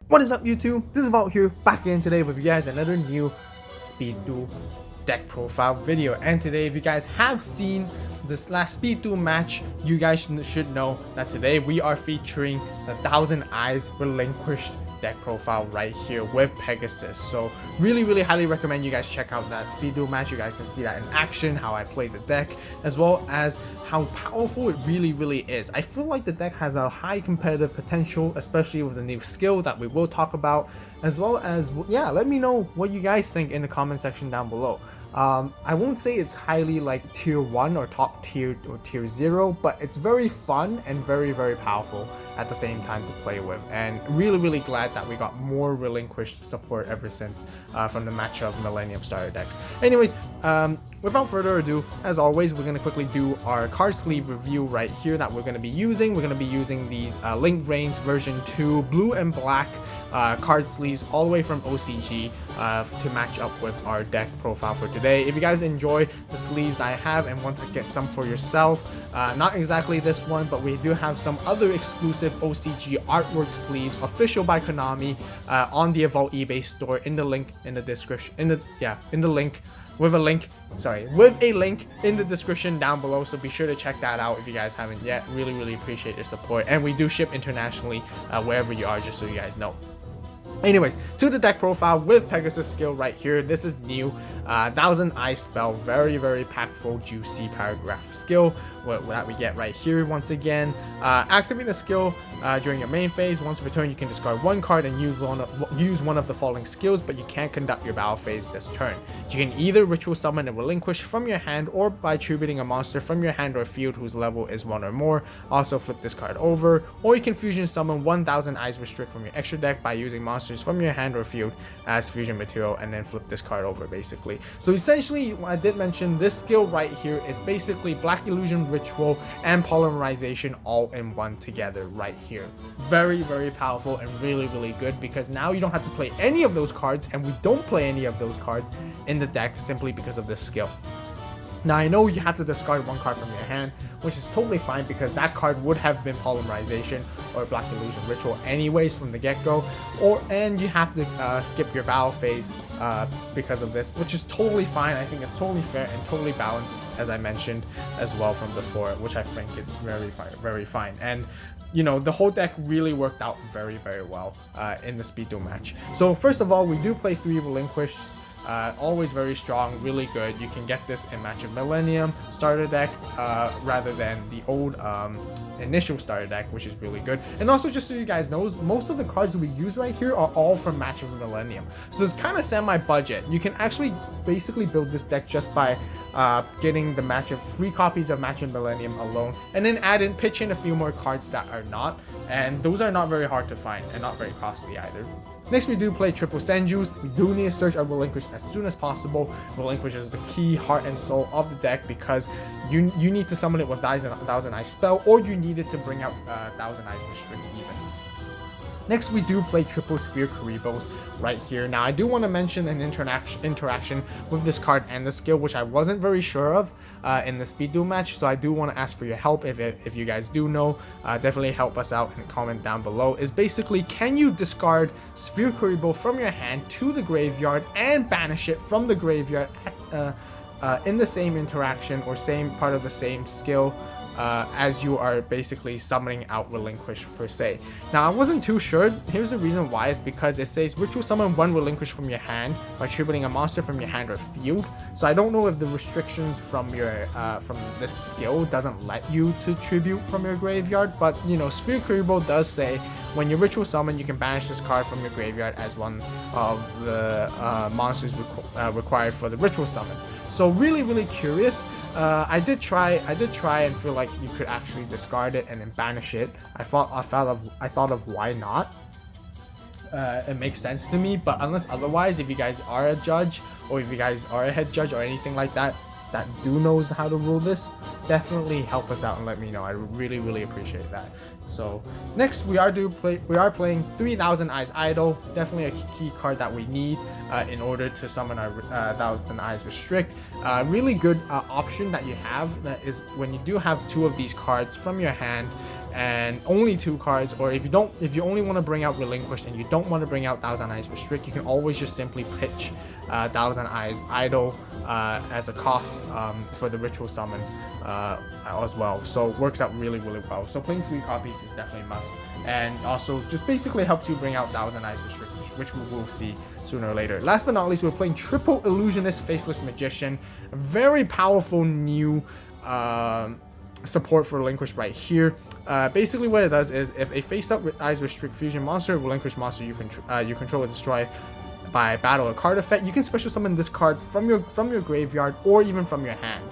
What is up, YouTube? This is AVAULT here, back in today with you guys another new Speed Duel deck profile video. And today, if you guys have seen this last Speed Duel match, you guys should know that today we are featuring the 1000 Eyes Relinquished deck profile right here with Pegasus. So really highly recommend you guys check out that Speed Duel match. You guys can see that in action, how I play the deck, as well as how powerful it really is. I feel like the deck has a high competitive potential, especially with the new skill that we will talk about, as well as, yeah, let me know what you guys think in the comment section down below. I won't say it's highly like tier 1 or top tier or tier 0, but it's very fun and very powerful at the same time to play with, and really glad that we got more Relinquished support ever since from the match of Millennium starter decks. Anyways, without further ado, as always, we're going to quickly do our card sleeve review right here that we're going to be using. We're going to be using these Link Reigns version 2 blue and black card sleeves all the way from OCG to match up with our deck profile for today. If you guys enjoy the sleeves I have and want to get some for yourself, not exactly this one, but we do have some other exclusive OCG artwork sleeves official by Konami on the AVAULT eBay store, in the link in the description, with a link in the description down below. So be sure to check that out if you guys haven't yet. Really appreciate your support, and we do ship internationally wherever you are, just so you guys know. Anyways, to the deck profile with Pegasus skill right here. This is new 1000 Eyes spell, very impactful, juicy paragraph skill that we get right here. Once again, activate the skill during your main phase. Once per turn, you can discard one card and use one of the following skills, but you can't conduct your battle phase this turn. You can either ritual summon and relinquish from your hand, or by attributing a monster from your hand or field whose level is 1 or more. Also flip this card over, or you can fusion summon 1000 Eyes restrict from your extra deck by using monsters from your hand or field as fusion material, and then flip this card over basically. So essentially, I did mention this skill right here is basically Black Illusion, Ritual, and Polymerization all in one together right here. Very powerful and really good, because now you don't have to play any of those cards, and we don't play any of those cards in the deck simply because of this skill. Now, I know you have to discard one card from your hand, which is totally fine because that card would have been Polymerization or Black Illusion Ritual anyways from the get-go, and you have to skip your battle phase because of this, which is totally fine. I think it's totally fair and totally balanced, as I mentioned as well from before, which I think it's very fine. And you know, the whole deck really worked out very well in the Speed Duel match. So first of all, we do play 3 Relinquished. Always very strong, really good. You can get this in match of Millennium starter deck rather than the old initial starter deck, which is really good. And also, just so you guys know, most of the cards that we use right here are all from match of Millennium, so it's kind of semi-budget. You can actually basically build this deck just by getting the match of 3 copies of match of Millennium alone, and then pitch in a few more cards that are not, and those are not very hard to find and not very costly either. Next, we do play triple Senjus. We do need to search a Relinquish as soon as possible. Relinquish is the key heart and soul of the deck, because you need to summon it with 1000 Eyes spell, or you need it to bring out 1000 Eyes restrict even. Next, we do play triple Sphere Karibos right here. Now, I do want to mention an interaction with this card and the skill, which I wasn't very sure of in the Speed Duel match, so I do want to ask for your help. If you guys do know, definitely help us out and comment down below. Is basically, can you discard Sphere Karibo from your hand to the graveyard and banish it from the graveyard in the same interaction or same part of the same skill as you are basically summoning out Relinquish per se? Now, I wasn't too sure. Here's the reason why. Is because it says ritual summon 1 Relinquish from your hand by attributing a monster from your hand or field. So I don't know if the restrictions from your from this skill doesn't let you to tribute from your graveyard, but you know, Sphere Karibo does say when you ritual summon, you can banish this card from your graveyard as one of the monsters required for the ritual summon. So really curious. I did try and feel like you could actually discard it and then banish it. I thought of why not. It makes sense to me, but unless otherwise, if you guys are a judge or if you guys are a head judge or anything like that, that do knows how to rule this, definitely help us out and let me know. I really appreciate that. So next we are playing 3000 Eyes Idol, definitely a key card that we need in order to summon our 1000 Eyes Restrict. Really good option that you have, that is when you do have 2 of these cards from your hand and only 2 cards, or if you only want to bring out Relinquished and you don't want to bring out 1000 Eyes Restrict, you can always just simply pitch 1000 Eyes Idol as a cost for the ritual summon as well. So it works out really well. So playing 3 copies is definitely a must, and also just basically helps you bring out 1000 Eyes Restrict, which we will see sooner or later. Last but not least, we're playing Triple Illusionist Faceless Magician, a very powerful new support for Relinquished right here. Basically what it does is, if a face-up Eyes Restrict fusion monster, Relinquished monster you control or destroy by battle or card effect, you can special summon this card from your graveyard or even from your hand,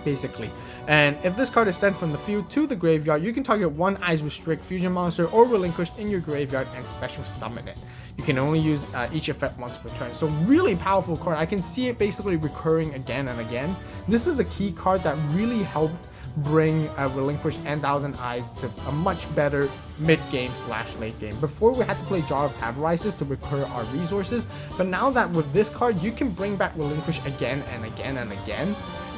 basically. And if this card is sent from the field to the graveyard, you can target 1 Eyes Restrict fusion monster or Relinquished in your graveyard and special summon it. You can only use each effect once per turn. So really powerful card. I can see it basically recurring again and again. This is a key card that really helped bring Relinquished and 1000 Eyes to a much better mid-game / late game. Before, we had to play Jar of Avarices to recur our resources, but now that with this card you can bring back Relinquish again and again and again,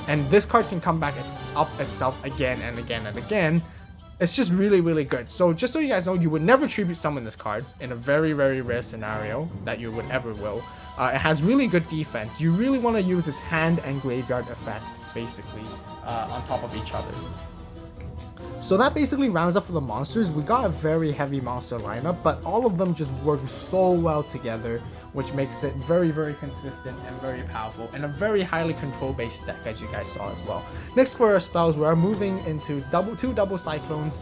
and this card can come back up itself again and again and again. It's just really good. So just so you guys know, you would never tribute summon this card in a very rare scenario that you would ever will. It has really good defense. You really want to use this hand and graveyard effect basically on top of each other. So that basically rounds up for the monsters. We got a very heavy monster lineup, but all of them just work so well together, which makes it very consistent and very powerful, and a very highly control based deck, as you guys saw as well. Next for our spells, we are moving into two double cyclones.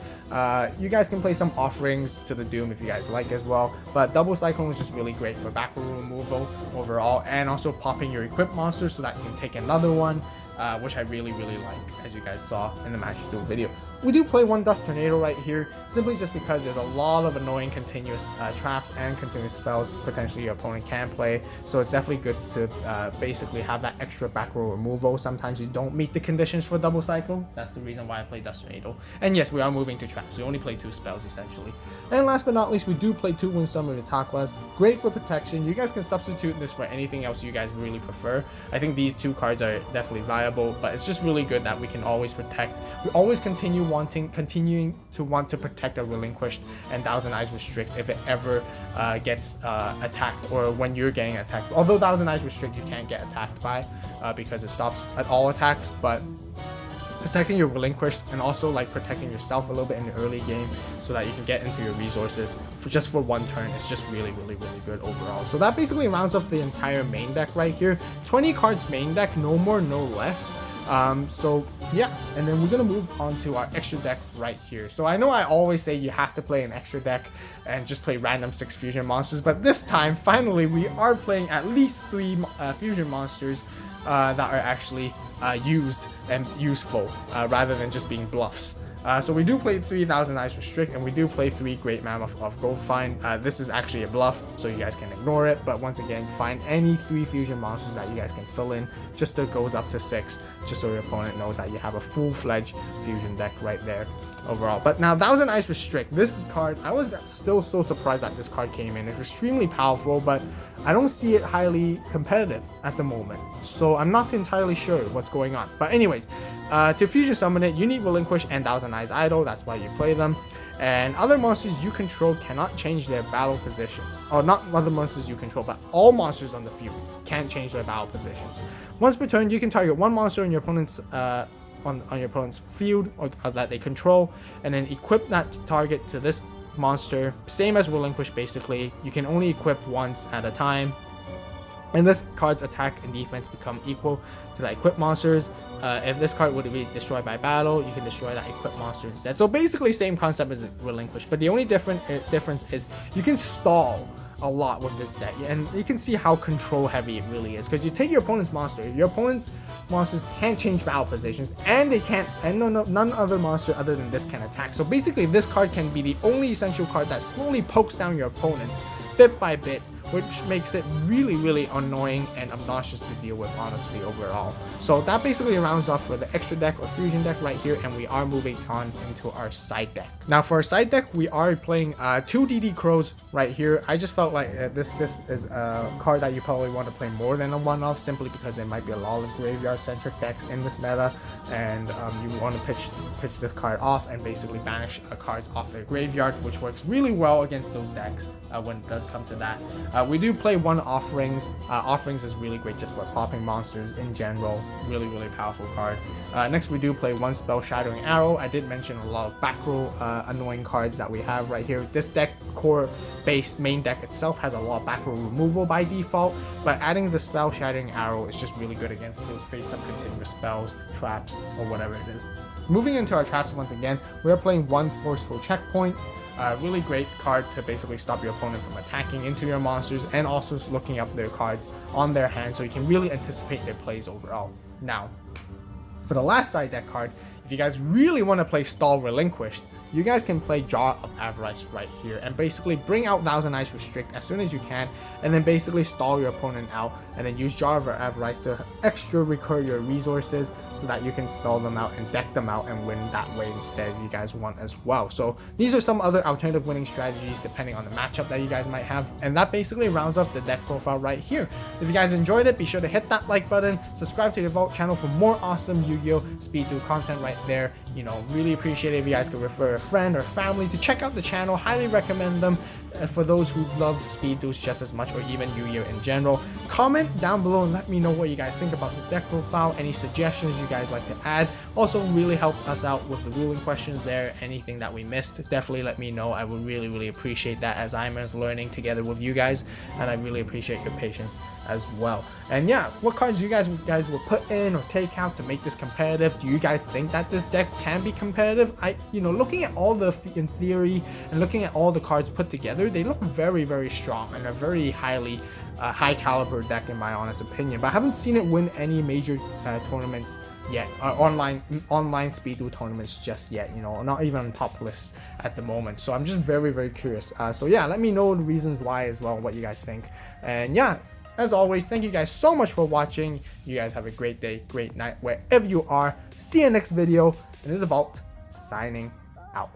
You guys can play some offerings to the Doom if you guys like as well, but double cyclone is just really great for back row removal overall, and also popping your equipped monster so that you can take another one, which I really like, as you guys saw in the match duel video. We do play 1 Dust Tornado right here, simply just because there's a lot of annoying continuous traps and continuous spells potentially your opponent can play, so it's definitely good to basically have that extra back row removal. Sometimes you don't meet the conditions for double cycle. That's the reason why I play Dust Tornado. And yes, we are moving to traps. We only play 2 spells essentially. And last but not least, we do play 2 Windstorm of Itaquas. Great for protection. You guys can substitute this for anything else you guys really prefer. I think these 2 cards are definitely viable, but it's just really good that we can always protect. We always continuing to want to protect a Relinquished and 1000 Eyes Restrict if it ever gets attacked, or when you're getting attacked. Although 1000 Eyes Restrict you can't get attacked by because it stops at all attacks, but protecting your Relinquished and also like protecting yourself a little bit in the early game so that you can get into your resources for 1 turn is just really good overall. So that basically rounds off the entire main deck right here. 20 cards main deck, no more no less. So yeah, and then we're gonna move on to our extra deck right here. So I know I always say you have to play an extra deck and just play random 6 fusion monsters, but this time finally we are playing at least 3 fusion monsters that are actually used and useful rather than just being bluffs. So we do play 3000 Eyes Restrict, and we do play 3 Great Mammoth of Gold Find. This is actually a bluff, so you guys can ignore it, but once again, find any 3 fusion monsters that you guys can fill in, just so it goes up to 6, just so your opponent knows that you have a full-fledged fusion deck right there overall. But now 1000 Eyes Restrict, this card, I was still so surprised that this card came in. It's extremely powerful, but I don't see it highly competitive at the moment, so I'm not entirely sure what's going on. But anyways, to fusion summon it, you need Relinquish and 1000 Eyes Idol. That's why you play them. And other monsters you control cannot change their battle positions. Or not other monsters you control, but all monsters on the field can't change their battle positions. Once per turn, you can target 1 monster in your opponent's on your opponent's field or that they control, and then equip that target to this monster. Same as Relinquish basically. You can only equip once at a time. And this card's attack and defense become equal to the equipped monsters. If this card would be destroyed by battle, you can destroy that equipped monster instead. So basically same concept as Relinquish, but the only difference is you can stall a lot with this deck, and you can see how control heavy it really is, because you take your opponent's monster, your opponent's monsters can't change battle positions, and they can't, and none other monster other than this can attack. So basically this card can be the only essential card that slowly pokes down your opponent bit by bit which makes it really annoying and obnoxious to deal with, honestly, overall. So that basically rounds off for the extra deck or fusion deck right here, and we are moving on into our side deck. Now for our side deck, we are playing 2 DD Crows right here. I just felt like this is a card that you probably want to play more than a one-off, simply because there might be a lot of graveyard-centric decks in this meta, and you want to pitch this card off and basically banish cards off their graveyard, which works really well against those decks when it does come to that. We do play 1 Offerings. Offerings is really great just for popping monsters in general. Really powerful card. Next, we do play 1 Spell Shattering Arrow. I did mention a lot of back row annoying cards that we have right here. This deck core base main deck itself has a lot of back row removal by default, but adding the Spell Shattering Arrow is just really good against those face-up continuous spells, traps, or whatever it is. Moving into our traps once again, we are playing 1 Forceful Checkpoint. Really great card to basically stop your opponent from attacking into your monsters, and also looking up their cards on their hand so you can really anticipate their plays overall. Now, for the last side deck card, if you guys really want to play stall Relinquished, you guys can play Jar of Avarice right here and basically bring out Thousand Eyes Restrict as soon as you can, and then basically stall your opponent out, and then use Jar of Avarice to extra recur your resources so that you can stall them out and deck them out and win that way instead if you guys want as well. So these are some other alternative winning strategies depending on the matchup that you guys might have, and that basically rounds off the deck profile right here. If you guys enjoyed it, be sure to hit that like button, subscribe to the AVAULT channel for more awesome Yu-Gi-Oh Speed Duel content right there. You know, really appreciate it if you guys could refer a friend or family to check out the channel. Highly recommend them for those who love speed duels just as much, or even Yu-Gi-Oh in general. Comment down below and let me know what you guys think about this deck profile, any suggestions you guys like to add. Also really help us out with the ruling questions there. Anything that we missed, definitely let me know. I would really appreciate that, as I'm learning together with you guys, and I really appreciate your patience as well. And yeah, what cards you guys will put in or take out to make this competitive? Do you guys think that this deck can be competitive? Looking at all the in theory and looking at all the cards put together, they look very strong and a very high caliber deck in my honest opinion. But I haven't seen it win any major tournaments yet, online speed duel tournaments just yet, not even on top lists at the moment. So I'm just very curious. So yeah, let me know the reasons why as well, what you guys think. And yeah, as always, thank you guys so much for watching. You guys have a great day, great night, wherever you are. See you next video. And this is AVAULT signing out.